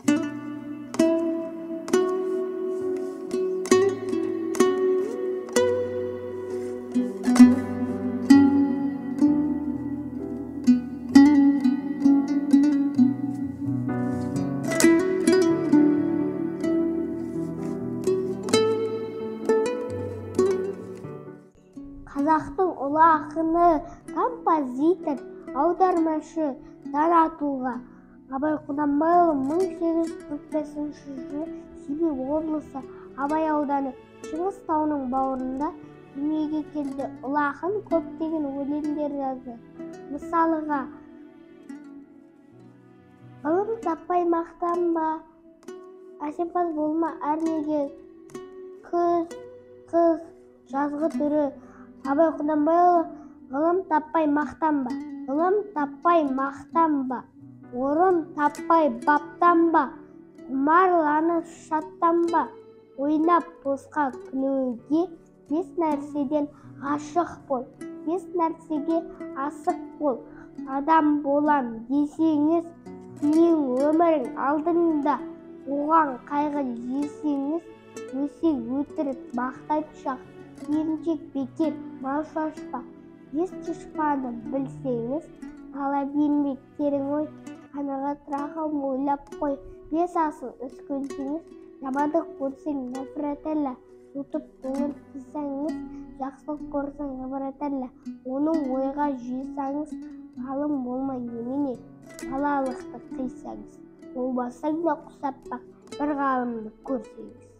Қазақтың ұлы ақыны, композитор, аудармашы, дара тұлға Абай Құнанбайұлы 1845 жылы Семей облысы Абай ауданы Шыңғыс тауының бауырында дүниеге келді. Ұлы ақын көптеген өлеңдер жазды. Мысалыға, ғылым таппай мақтанба, әсемпаз болма әрнеге, күз, қыз, жазғы түрі. Абай Құнанбайұлы ғылым таппай мақтанба, ғылым таппай мақтанба, орын таппай баптанба, құмарланып шаттанба, ойнап босқа күлуге, бес нәрседен ғашық бол, бес нәрсеге асық бол. Адам болам десеңіз, ең өмірің алдыңда, оған қайғы жесеңіз, өсек өтірік мақтаншақ, еріншек бекер мал шашпа. Ес тышқаны білсеңіз, талап еңбек терең ой, қанағат рахым ойлап қой. Бес асыл іс көрсеңіз, жамандық көрсең нәпретәлі, жұтып көңіл қисаңыз, жақсылық көрсең ғибретәлі. Оның ойға жүйсаңыз, ғалым болмай немене, балалықты қисаңыз, болмасаң да құсап бақ, бір ғалымды көрсеңіз.